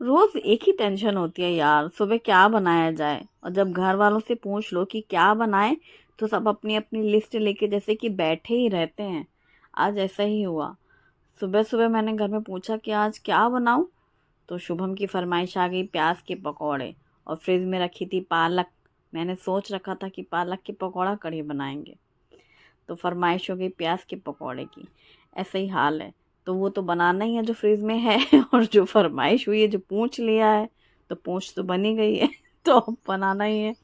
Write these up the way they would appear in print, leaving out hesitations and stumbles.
रोज एक ही टेंशन होती है यार, सुबह क्या बनाया जाए। और जब घर वालों से पूछ लो कि क्या बनाए, तो सब अपनी अपनी लिस्ट लेके जैसे कि बैठे ही रहते हैं। आज ऐसा ही हुआ। सुबह सुबह मैंने घर में पूछा कि आज क्या बनाऊं, तो शुभम की फरमाइश आ गई प्याज के पकौड़े। और फ्रिज में रखी थी पालक। मैंने सोच रखा था कि पालक के पकौड़ा कढ़ी बनाएंगे, तो फरमाइश हो गई प्याज के पकौड़े की। ऐसा ही हाल है। तो वो तो बनाना ही है जो फ्रिज में है और जो फरमाइश हुई है, जो पूछ लिया है, तो पूछ तो बनी गई है तो अब बनाना ही है।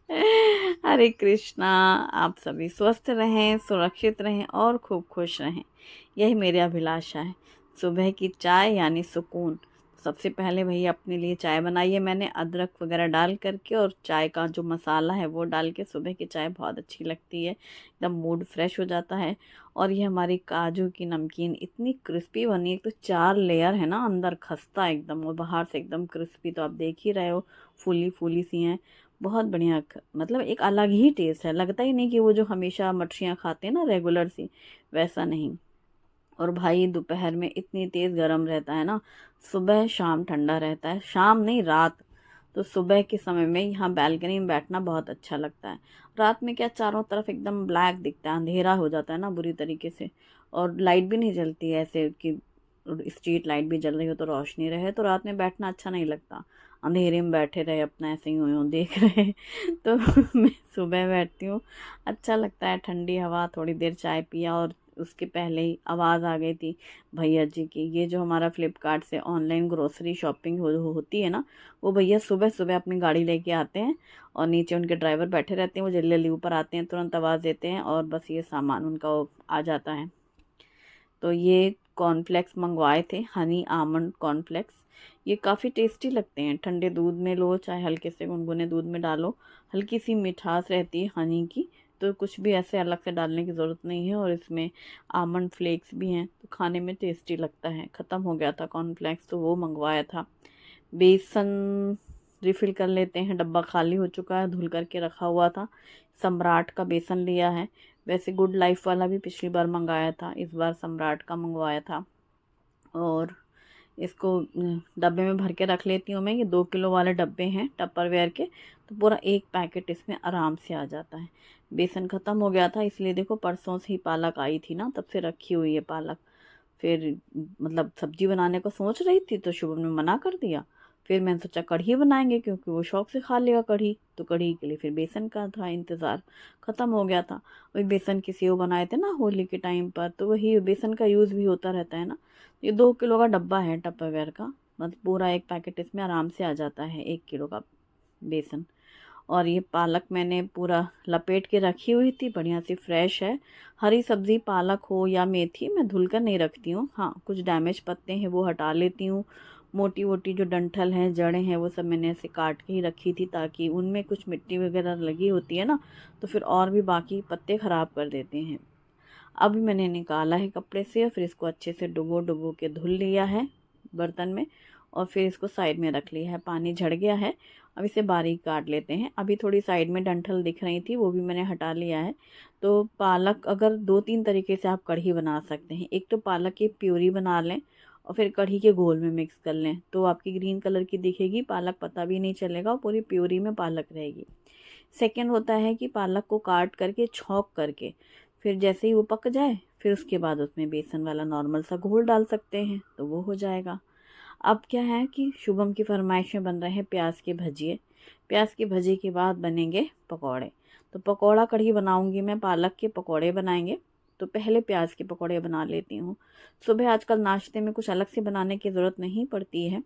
हरे कृष्णा। आप सभी स्वस्थ रहें, सुरक्षित रहें और खूब खुश रहें, यही मेरी अभिलाषा है। सुबह की चाय यानी सुकून। सबसे पहले भैया अपने लिए चाय बनाई है मैंने, अदरक वगैरह डाल करके, और चाय का जो मसाला है वो डाल के। सुबह की चाय बहुत अच्छी लगती है, एकदम मूड फ्रेश हो जाता है। और ये हमारी काजू की नमकीन इतनी क्रिस्पी बनी, एक तो 4 लेयर है ना, अंदर खस्ता एकदम और बाहर से एकदम क्रिस्पी, तो आप देख ही रहे हो, फूली फूली सी हैं। बहुत बढ़िया, मतलब एक अलग ही टेस्ट है। लगता ही नहीं कि वो जो हमेशा मठरियाँ खाते हैं ना रेगुलर सी, वैसा नहीं। और भाई दोपहर में इतनी तेज़ गर्म रहता है ना, सुबह शाम ठंडा रहता है, शाम नहीं रात। तो सुबह के समय में यहाँ बैल्कनी में बैठना बहुत अच्छा लगता है। रात में क्या, चारों तरफ एकदम ब्लैक दिखता है, अंधेरा हो जाता है ना बुरी तरीके से। और लाइट भी नहीं जलती है ऐसे कि स्ट्रीट लाइट भी जल रही हो तो रोशनी रहे, तो रात में बैठना अच्छा नहीं लगता। अंधेरे में बैठे रहे अपना ऐसे ही यूं देख रहे तो मैं सुबह बैठती हूँ, अच्छा लगता है। ठंडी हवा, थोड़ी देर चाय पिया, और उसके पहले ही आवाज़ आ गई थी भैया जी की। ये जो हमारा फ्लिपकार्ट से ऑनलाइन ग्रोसरी शॉपिंग होती है ना, वो भैया सुबह सुबह अपनी गाड़ी लेके आते हैं, और नीचे उनके ड्राइवर बैठे रहते हैं। वो जल्दी जल्दी ऊपर आते हैं, तुरंत आवाज़ देते हैं, और बस ये सामान उनका आ जाता है। तो ये कॉर्नफ्लेक्स मंगवाए थे, हनी आमंड कॉर्नफ्लेक्स। ये काफ़ी टेस्टी लगते हैं, ठंडे दूध में लो चाहे हल्के से गुनगुने दूध में डालो, हल्की सी मिठास रहती है हनी की। तो कुछ भी ऐसे अलग से डालने की ज़रूरत नहीं है, और इसमें आमंड फ्लेक्स भी हैं, तो खाने में टेस्टी लगता है। ख़त्म हो गया था कॉर्नफ्लेक्स, तो वो मंगवाया था। बेसन रिफ़िल कर लेते हैं, डब्बा खाली हो चुका है, धुल करके रखा हुआ था। सम्राट का बेसन लिया है। वैसे गुड लाइफ वाला भी पिछली बार मंगाया था, इस बार सम्राट का मंगवाया था। और इसको डब्बे में भर के रख लेती हूँ मैं। ये 2 किलो वाले डब्बे हैं टपरवेयर के, तो पूरा एक पैकेट इसमें आराम से आ जाता है। बेसन ख़त्म हो गया था, इसलिए देखो परसों से ही पालक आई थी ना, तब से रखी हुई है पालक। फिर मतलब सब्जी बनाने को सोच रही थी, तो शुभम ने मना कर दिया। फिर मैंने सोचा कढ़ी बनाएंगे, क्योंकि वो शौक से खा लेगा कढ़ी, तो कढ़ी के लिए फिर बेसन का था इंतज़ार। ख़त्म हो गया था। वही बेसन की सेव बनाए थे ना होली के टाइम पर, तो वही बेसन का यूज़ भी होता रहता है ना। ये 2 किलो का डब्बा है टपरवेयर का, मतलब पूरा एक पैकेट इसमें आराम से आ जाता है, 1 किलो का बेसन। और ये पालक मैंने पूरा लपेट के रखी हुई थी, बढ़िया सी फ्रेश है। हरी सब्ज़ी पालक हो या मेथी, मैं धुल कर नहीं रखती हूँ। हाँ, कुछ डैमेज पत्ते हैं वो हटा लेती हूँ। मोटी मोटी जो डंठल हैं, जड़ें हैं, वो सब मैंने ऐसे काट के ही रखी थी, ताकि उनमें कुछ मिट्टी वगैरह लगी होती है ना, तो फिर और भी बाकी पत्ते ख़राब कर देते हैं। अभी मैंने निकाला है कपड़े से, और फिर इसको अच्छे से डुबो डुबो के धुल लिया है बर्तन में, और फिर इसको साइड में रख लिया है। पानी झड़ गया है। अब इसे बारीक काट लेते हैं। अभी थोड़ी साइड में डंठल दिख रही थी, वो भी मैंने हटा लिया है। तो पालक अगर 2-3 तरीके से आप कढ़ी बना सकते हैं। एक तो पालक की प्यूरी बना लें, और फिर कढ़ी के घोल में मिक्स कर लें, तो आपकी ग्रीन कलर की दिखेगी पालक, पता भी नहीं चलेगा, और पूरी प्यूरी में पालक रहेगी। सेकंड होता है कि पालक को काट करके छौंक करके, फिर जैसे ही वो पक जाए, फिर उसके बाद उसमें बेसन वाला नॉर्मल सा घोल डाल सकते हैं, तो वो हो जाएगा। अब क्या है कि शुभम की फरमाइश में बन रहे हैं प्याज के भजिए। प्याज के भजी के बाद बनेंगे पकौड़े। तो पकौड़ा कढ़ी बनाऊंगी मैं, पालक के पकौड़े बनाएंगे। तो पहले प्याज के पकौड़े बना लेती हूँ। सुबह आजकल नाश्ते में कुछ अलग से बनाने की ज़रूरत नहीं पड़ती है,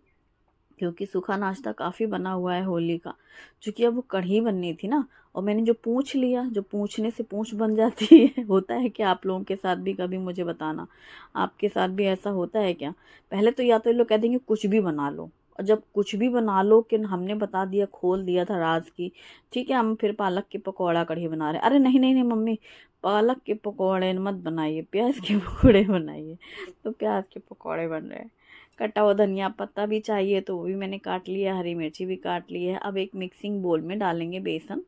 क्योंकि सूखा नाश्ता काफ़ी बना हुआ है होली का। चूँकि अब वो कढ़ी बननी थी ना, और मैंने जो पूछ लिया, जो पूछने से पूछ बन जाती है होता है कि आप लोगों के साथ भी कभी मुझे बताना, आपके साथ भी ऐसा होता है क्या? पहले तो या तो ये लोग कह देंगे कुछ भी बना लो, और जब कुछ भी बना लो कि हमने बता दिया, खोल दिया था राज की, ठीक है हम फिर पालक के पकौड़ा कढ़ी बना रहे, अरे नहीं नहीं नहीं मम्मी, पालक के पकौड़े मत बनाइए, प्याज के पकौड़े बनाइए। तो प्याज के पकौड़े बन रहे हैं। कटा हुआ धनिया पत्ता भी चाहिए, तो वो भी मैंने काट लिया, हरी मिर्ची भी काट ली है। अब एक मिक्सिंग बोल में डालेंगे बेसन,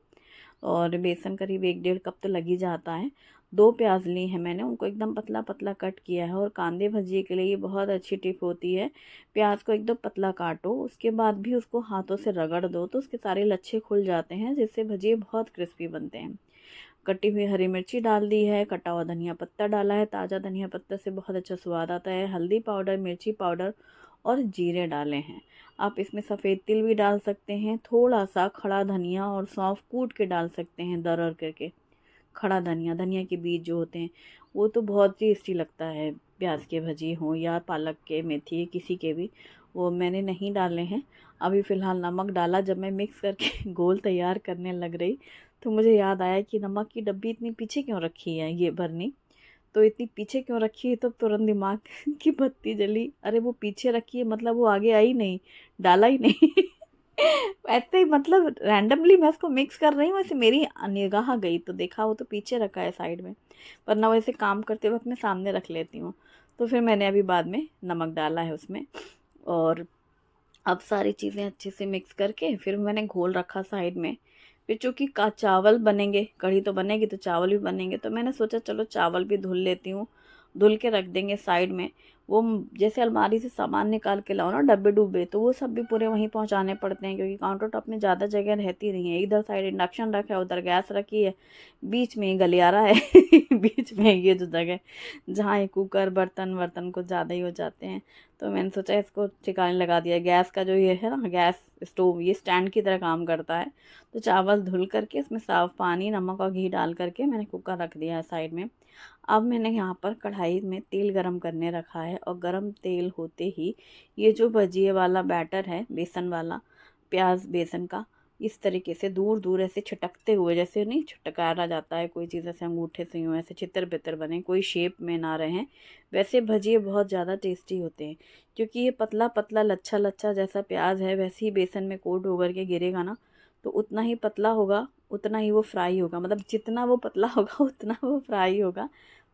और बेसन करीब 1-1.5 कप तो लग ही जाता है। 2 प्याज ली है मैंने, उनको एकदम पतला पतला कट किया है। और कांदे भजिए के लिए ये बहुत अच्छी टिप होती है, प्याज को एकदम पतला काटो, उसके बाद भी उसको हाथों से रगड़ दो तो उसके सारे लच्छे खुल जाते हैं, जिससे भजिए बहुत क्रिस्पी बनते हैं। कटी हुई हरी मिर्ची डाल दी है, कटा हुआ धनिया पत्ता डाला है, ताज़ा धनिया पत्ता से बहुत अच्छा स्वाद आता है। हल्दी पाउडर, मिर्ची पाउडर और जीरे डाले हैं। आप इसमें सफ़ेद तिल भी डाल सकते हैं, थोड़ा सा खड़ा धनिया और सौंफ कूट के डाल सकते हैं दरदर करके। खड़ा धनिया, धनिया के बीज जो होते हैं वो तो बहुत टेस्टी लगता है, प्याज के भजी हों या पालक के, मेथी किसी के भी। वो मैंने नहीं डाले हैं। अभी फ़िलहाल नमक डाला, जब मैं मिक्स करके घोल तैयार करने लग रही तो मुझे याद आया कि नमक की डब्बी इतनी पीछे क्यों रखी है ये भरनी, तो इतनी पीछे क्यों रखी है, तब तुरंत दिमाग की बत्ती जली। अरे वो पीछे रखी है मतलब वो आगे आई नहीं, डाला ही नहीं। ऐसे ही मतलब रैंडमली मैं इसको मिक्स कर रही हूँ, वैसे मेरी निगाह गई तो देखा वो तो पीछे रखा है साइड में, वरना वैसे काम करते वक्त मैं सामने रख लेती हूँ। तो फिर मैंने अभी बाद में नमक डाला है उसमें। और अब सारी चीज़ें अच्छे से मिक्स करके फिर मैंने घोल रखा साइड में। फिर चूँकि का चावल बनेंगे, कढ़ी तो बनेगी तो चावल भी बनेंगे, तो मैंने सोचा चलो चावल भी धुल लेती हूँ, धुल के रख देंगे साइड में। वो जैसे अलमारी से सामान निकाल के लाओ ना डब्बे डुब्बे, तो वो सब भी पूरे वहीं पहुँचाने पड़ते हैं, क्योंकि काउंटर टॉप में ज़्यादा जगह रहती नहीं है। इधर साइड इंडक्शन रखा है, उधर गैस रखी है, बीच में गलियारा है। बीच में ये जो जगह जहाँ ये कुकर बर्तन वर्तन कुछ ज़्यादा ही हो जाते हैं, तो मैंने सोचा इसको ठिकाने लगा दिया। गैस का जो ये है ना, गैस स्टोव, ये स्टैंड की तरह काम करता है। तो चावल धुल करके इसमें साफ़ पानी, नमक और घी डाल करके मैंने कुकर रख दिया है साइड में। अब मैंने यहाँ पर कढ़ाई में तेल गरम करने रखा है, और गरम तेल होते ही ये जो भजिए वाला बैटर है बेसन वाला, प्याज बेसन का, इस तरीके से दूर दूर ऐसे छिटकते हुए, जैसे नहीं छिटकारा जाता है कोई चीज़ ऐसे अंगूठे से यूँ ऐसे चितर बितर बने, कोई शेप में ना रहें, वैसे भजिए बहुत ज़्यादा टेस्टी होते हैं। क्योंकि ये पतला पतला लच्छा लच्छा जैसा प्याज है, वैसे ही बेसन में कोट होकर के गिरेगा ना, तो उतना ही पतला होगा, उतना ही वो फ्राई होगा, मतलब जितना वो पतला होगा उतना वो फ्राई होगा,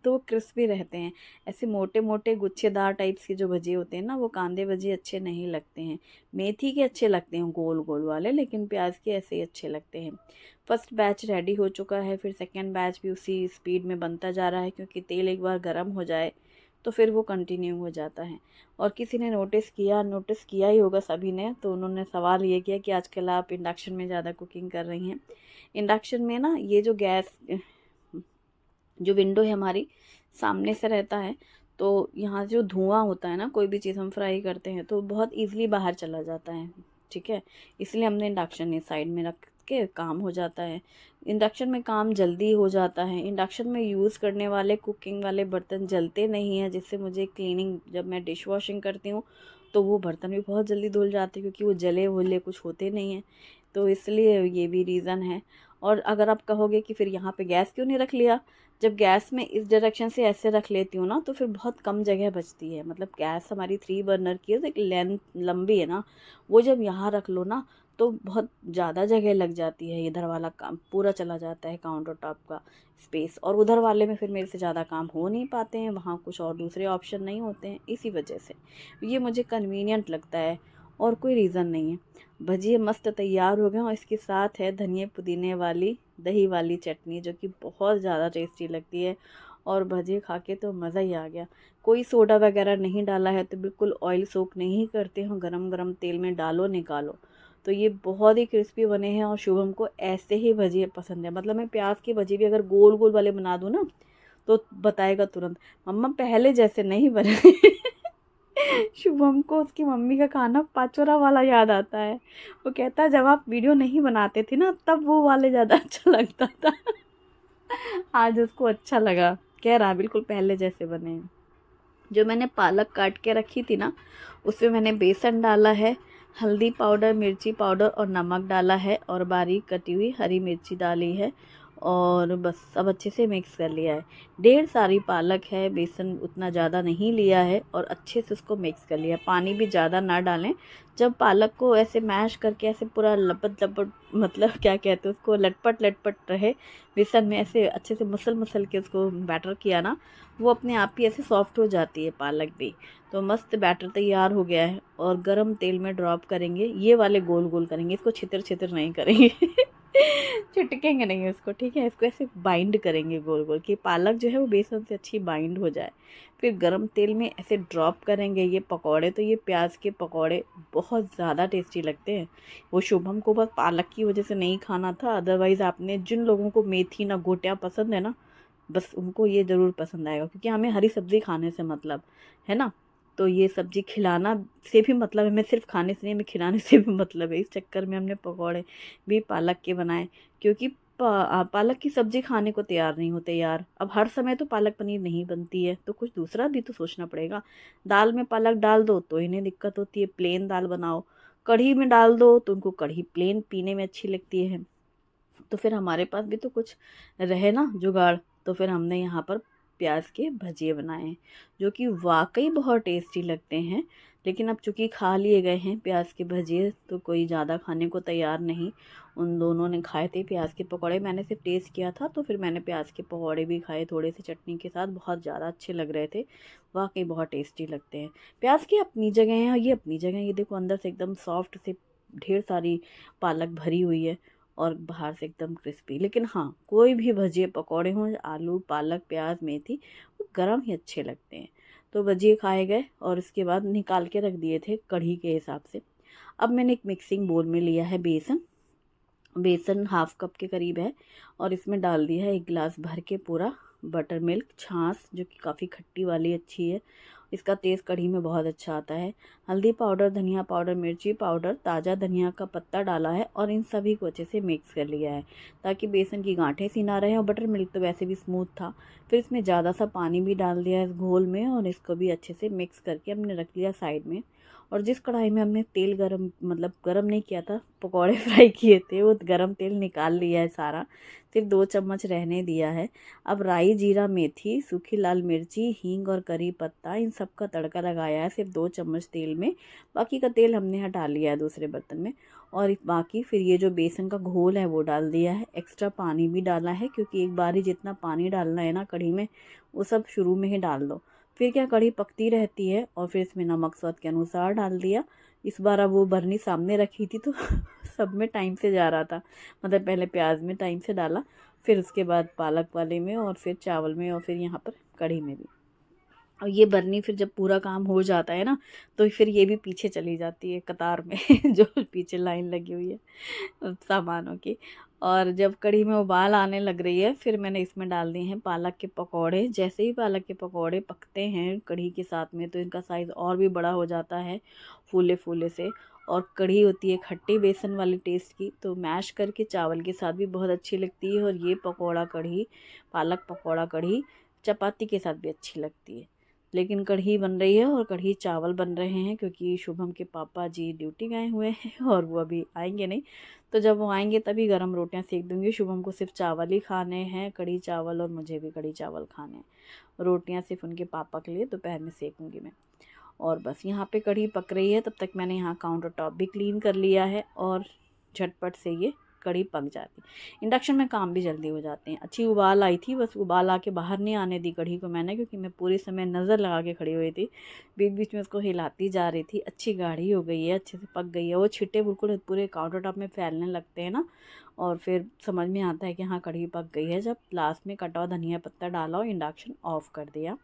तो वो क्रिस्पी रहते हैं। ऐसे मोटे मोटे गुच्छेदार टाइप्स के जो भजिए होते हैं ना, वो कांदे भजिए अच्छे नहीं लगते हैं। मेथी के अच्छे लगते हैं गोल गोल वाले, लेकिन प्याज के ऐसे ही अच्छे लगते हैं। फर्स्ट बैच रेडी हो चुका है, फिर सेकेंड बैच भी उसी स्पीड में बनता जा रहा है, क्योंकि तेल एक बार गर्म हो जाए तो फिर वो कंटिन्यू हो जाता है। और किसी ने नोटिस किया ही होगा सभी ने, तो उन्होंने सवाल ये किया कि आजकल आप इंडक्शन में ज़्यादा कुकिंग कर रही हैं। इंडक्शन में ना ये जो गैस जो विंडो है हमारी सामने से रहता है, तो यहाँ जो धुआं होता है ना, कोई भी चीज़ हम फ्राई करते हैं तो बहुत ईज़िली बाहर चला जाता है, ठीक है। इसलिए हमने इंडक्शन इस साइड में रख के काम हो जाता है। इंडक्शन में काम जल्दी हो जाता है। इंडक्शन में यूज़ करने वाले कुकिंग वाले बर्तन जलते नहीं हैं, जिससे मुझे क्लीनिंग, जब मैं डिश वॉशिंग करती हूँ तो वो बर्तन भी बहुत जल्दी धुल जाते हैं, क्योंकि वो जले वले कुछ होते नहीं हैं। तो इसलिए ये भी रीज़न है। और अगर आप कहोगे कि फिर यहाँ पे गैस क्यों नहीं रख लिया, जब गैस में इस डायरेक्शन से ऐसे रख लेती हूँ ना, तो फिर बहुत कम जगह बचती है। मतलब गैस हमारी 3 बर्नर की है, तो एक लेंथ लंबी है ना, वो जब यहाँ रख लो ना तो बहुत ज़्यादा जगह लग जाती है। इधर वाला काम पूरा चला जाता है काउंटर टॉप का स्पेस, और उधर वाले में फिर मेरे से ज़्यादा काम हो नहीं पाते हैं, वहाँ कुछ और दूसरे ऑप्शन नहीं होते हैं। इसी वजह से ये मुझे कन्वीनियंट लगता है, और कोई रीज़न नहीं है। भजिए मस्त तैयार हो गए, और इसके साथ है धनिए पुदीने वाली दही वाली चटनी, जो कि बहुत ज़्यादा टेस्टी लगती है। और भजिए खा के तो मज़ा ही आ गया। कोई सोडा वगैरह नहीं डाला है, तो बिल्कुल ऑयल सोक नहीं करते हो, गरम गरम तेल में डालो निकालो। तो ये बहुत ही क्रिस्पी बने हैं, और शुभम को ऐसे ही भजिए पसंद है। मतलब मैं प्याज की भजी भी अगर गोल गोल वाले बना दूँ ना, तो बताएगा तुरंत, मम्मा पहले जैसे नहीं बने। शुभम को उसकी मम्मी का खाना पाचोरा वाला याद आता है। वो कहता है जब आप वीडियो नहीं बनाते थे ना, तब वो वाले ज़्यादा अच्छा लगता था। आज उसको अच्छा लगा, कह रहा बिल्कुल पहले जैसे बने हैं। जो मैंने पालक काट के रखी थी ना, उसमें मैंने बेसन डाला है, हल्दी पाउडर, मिर्ची पाउडर और नमक डाला है, और बारीक कटी हुई हरी मिर्ची डाली है, और बस सब अच्छे से मिक्स कर लिया है। ढेर सारी पालक है, बेसन उतना ज़्यादा नहीं लिया है, और अच्छे से उसको मिक्स कर लिया। पानी भी ज़्यादा ना डालें। जब पालक को ऐसे मैश करके ऐसे पूरा लपट लपट, मतलब क्या कहते हैं उसको, लटपट लटपट रहे बेसन में, ऐसे अच्छे से मसल मसल के उसको बैटर किया ना, वो अपने आप ही ऐसे सॉफ्ट हो जाती है पालक भी। तो मस्त बैटर तैयार हो गया है, और गरम तेल में ड्रॉप करेंगे। ये वाले गोल गोल करेंगे, इसको छितर छितर नहीं करेंगे। चिटकेंगे नहीं उसको, ठीक है। इसको ऐसे बाइंड करेंगे गोल गोल, कि पालक जो है वो बेसन से अच्छी बाइंड हो जाए। फिर गरम तेल में ऐसे ड्रॉप करेंगे ये पकौड़े। तो ये प्याज के पकौड़े बहुत ज़्यादा टेस्टी लगते हैं। वो शुभम को बस पालक की वजह से नहीं खाना था, अदरवाइज़ आपने जिन लोगों को मेथी ना गोटियाँ पसंद है ना, बस उनको ये ज़रूर पसंद आएगा, क्योंकि हमें हरी सब्ज़ी खाने से मतलब है ना। तो ये सब्ज़ी खिलाना से भी मतलब है, हमें सिर्फ खाने से नहीं, हमें खिलाने से भी मतलब है। इस चक्कर में हमने पकौड़े भी पालक के बनाए, क्योंकि पालक की सब्ज़ी खाने को तैयार नहीं होते यार। अब हर समय तो पालक पनीर नहीं बनती है, तो कुछ दूसरा भी तो सोचना पड़ेगा। दाल में पालक डाल दो तो इन्हें दिक्कत होती है, प्लेन दाल बनाओ। कढ़ी में डाल दो तो उनको कढ़ी प्लेन पीने में अच्छी लगती है। तो फिर हमारे पास भी तो कुछ रहे ना जुगाड़। तो फिर हमने यहाँ पर प्याज के भजिए बनाए हैं, जो कि वाकई बहुत टेस्टी लगते हैं। लेकिन अब चूंकि खा लिए गए हैं प्याज के भजिए, तो कोई ज़्यादा खाने को तैयार नहीं। उन दोनों ने खाए थे प्याज के पकौड़े, मैंने सिर्फ टेस्ट किया था। तो फिर मैंने प्याज के पकौड़े भी खाए थोड़े से चटनी के साथ, बहुत ज़्यादा अच्छे लग रहे थे। वाकई बहुत टेस्टी लगते हैं। प्याज की अपनी जगह है और ये अपनी जगह है। ये देखो अंदर से एकदम सॉफ्ट से ढेर सारी पालक भरी हुई है, और बाहर से एकदम क्रिस्पी। लेकिन हाँ, कोई भी भजिए पकौड़े हों, आलू पालक प्याज मेथी, वो गरम ही अच्छे लगते हैं। तो भजिए खाए गए और इसके बाद निकाल के रख दिए थे कढ़ी के हिसाब से। अब मैंने एक मिक्सिंग बोल में लिया है बेसन। बेसन हाफ कप के करीब है, और इसमें डाल दिया है 1 गिलास भर के पूरा बटर मिल्क छाछ, जो कि काफ़ी खट्टी वाली अच्छी है। इसका टेस्ट कढ़ी में बहुत अच्छा आता है। हल्दी पाउडर, धनिया पाउडर, मिर्ची पाउडर, ताज़ा धनिया का पत्ता डाला है, और इन सभी को अच्छे से मिक्स कर लिया है, ताकि बेसन की गांठें सी ना रहे। और बटर मिल्क तो वैसे भी स्मूथ था। फिर इसमें ज़्यादा सा पानी भी डाल दिया इस घोल में, और इसको भी अच्छे से मिक्स करके हमने रख लिया साइड में। और जिस कढ़ाई में हमने तेल गरम, मतलब गरम नहीं किया था, पकौड़े फ्राई किए थे, वो गरम तेल निकाल लिया है सारा, सिर्फ 2 चम्मच रहने दिया है। अब राई जीरा मेथी सूखी लाल मिर्ची हींग और करी पत्ता, इन सब का तड़का लगाया है सिर्फ 2 चम्मच तेल में। बाकी का तेल हमने हटा लिया है दूसरे बर्तन में। और बाकी फिर ये जो बेसन का घोल है वो डाल दिया है। एक्स्ट्रा पानी भी डाला है, क्योंकि एक बार ही जितना पानी डालना है ना कढ़ी में, वो सब शुरू में ही डाल दो। फिर क्या, कढ़ी पकती रहती है। और फिर इसमें नमक स्वाद के अनुसार डाल दिया। इस बार अब वो बरनी सामने रखी थी, तो सब में टाइम से जा रहा था। मतलब पहले प्याज में टाइम से डाला, फिर उसके बाद पालक वाले में, और फिर चावल में, और फिर यहाँ पर कढ़ी में भी। और ये बरनी फिर जब पूरा काम हो जाता है ना, तो फिर ये भी पीछे चली जाती है कतार में जो पीछे लाइन लगी हुई है सामानों की। और जब कढ़ी में उबाल आने लग रही है, फिर मैंने इसमें डाल दिए हैं पालक के पकौड़े। जैसे ही पालक के पकौड़े पकते हैं कढ़ी के साथ में, तो इनका साइज़ और भी बड़ा हो जाता है फूले फूले से। और कढ़ी होती है खट्टी बेसन वाली टेस्ट की, तो मैश करके चावल के साथ भी बहुत अच्छी लगती है। और ये पकौड़ा कढ़ी, पालक पकौड़ा कढ़ी चपाती के साथ भी अच्छी लगती है। लेकिन कढ़ी बन रही है और कढ़ी चावल बन रहे हैं, क्योंकि शुभम के पापा जी ड्यूटी गए हुए हैं और वो अभी आएंगे नहीं। तो जब वो आएंगे तभी गरम रोटियां सेक दूंगी। शुभम को सिर्फ चावल ही खाने हैं, कढ़ी चावल, और मुझे भी कढ़ी चावल खाने हैं। रोटियां सिर्फ उनके पापा के लिए दोपहर में सेकूंगी मैं। और बस यहाँ पे कढ़ी पक रही है, तब तक मैंने यहाँ काउंटर टॉप भी क्लीन कर लिया है, और झटपट से ये कढ़ी पक जाती। इंडक्शन में काम भी जल्दी हो जाते हैं। अच्छी उबाल आई थी, बस उबाल आके बाहर नहीं आने दी कढ़ी को मैंने, क्योंकि मैं पूरे समय नज़र लगा के खड़ी हुई थी। बीच बीच में उसको हिलाती जा रही थी। अच्छी गाढ़ी हो गई है, अच्छे से पक गई है। वो छिट्टे बिल्कुल पूरे काउंटर टॉप में फैलने लगते हैं ना, और फिर समझ में आता है कि हाँ कढ़ी पक गई है, जब लास्ट में कटा हुआ धनिया पत्ता डाला और इंडक्शन ऑफ कर दिया।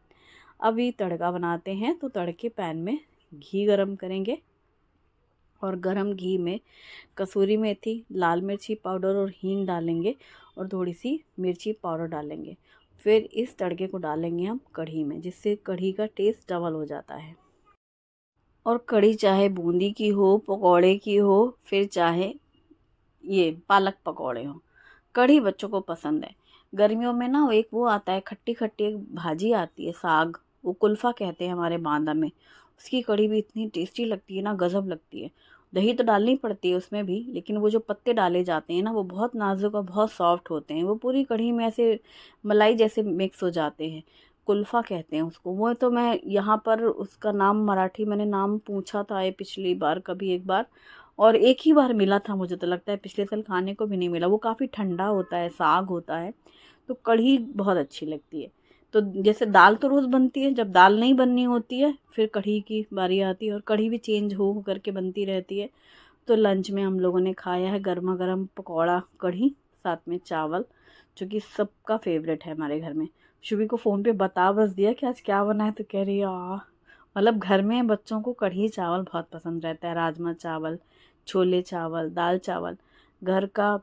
अभी तड़का बनाते हैं। तो तड़के पैन में घी गरम करेंगे, और गरम घी में कसूरी मेथी, लाल मिर्ची पाउडर और हींग डालेंगे, और थोड़ी सी मिर्ची पाउडर डालेंगे। फिर इस तड़के को डालेंगे हम कढ़ी में, जिससे कढ़ी का टेस्ट डबल हो जाता है। और कढ़ी चाहे बूंदी की हो, पकौड़े की हो, फिर चाहे ये पालक पकौड़े हो, कढ़ी बच्चों को पसंद है। गर्मियों में ना एक वो आता है खट्टी खट्टी, एक भाजी आती है साग, वो कुल्फा कहते हैं हमारे बांदा में। उसकी कढ़ी भी इतनी टेस्टी लगती है ना, गजब लगती है। दही तो डालनी पड़ती है उसमें भी, लेकिन वो जो पत्ते डाले जाते हैं ना, वो बहुत नाजुक और बहुत सॉफ्ट होते हैं। वो पूरी कढ़ी में ऐसे मलाई जैसे मिक्स हो जाते हैं। कुल्फा कहते हैं उसको। वो तो मैं यहाँ पर उसका नाम मराठी, मैंने नाम पूछा था ये पिछली बार कभी एक बार, और एक ही बार मिला था मुझे तो लगता है, पिछले साल खाने को भी नहीं मिला। वो काफ़ी ठंडा होता है, साग होता है। तो कढ़ी बहुत अच्छी लगती है। तो जैसे दाल तो रोज़ बनती है, जब दाल नहीं बननी होती है फिर कढ़ी की बारी आती है, और कढ़ी भी चेंज हो करके बनती रहती है। तो लंच में हम लोगों ने खाया है गर्मा गर्म पकौड़ा कढ़ी, साथ में चावल, जो कि सबका फेवरेट है हमारे घर में। शुभी को फ़ोन पे बता बस दिया कि आज क्या बना है, तो कह रही है मतलब घर में बच्चों को कढ़ी चावल बहुत पसंद रहता है, राजमा चावल, छोले चावल, दाल चावल, घर का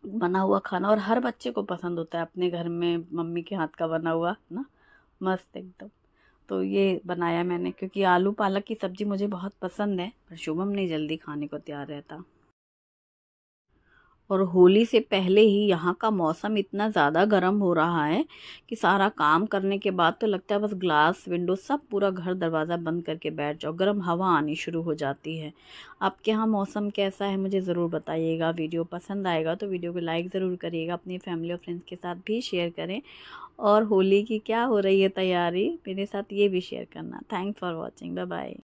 बना हुआ खाना। और हर बच्चे को पसंद होता है अपने घर में मम्मी के हाथ का बना हुआ ना, मस्त एकदम। तो ये बनाया मैंने, क्योंकि आलू पालक की सब्ज़ी मुझे बहुत पसंद है, पर शुभम नहीं जल्दी खाने को तैयार रहता। और होली से पहले ही यहाँ का मौसम इतना ज़्यादा गर्म हो रहा है कि सारा काम करने के बाद तो लगता है बस ग्लास विंडो सब पूरा घर दरवाज़ा बंद करके बैठ जाओ, गर्म हवा आनी शुरू हो जाती है। आपके यहाँ मौसम कैसा है मुझे ज़रूर बताइएगा। वीडियो पसंद आएगा तो वीडियो को लाइक ज़रूर करिएगा, अपनी फैमिली और फ्रेंड्स के साथ भी शेयर करें। और होली की क्या हो रही है तैयारी मेरे साथ ये भी शेयर करना। Thanks for watching, bye bye.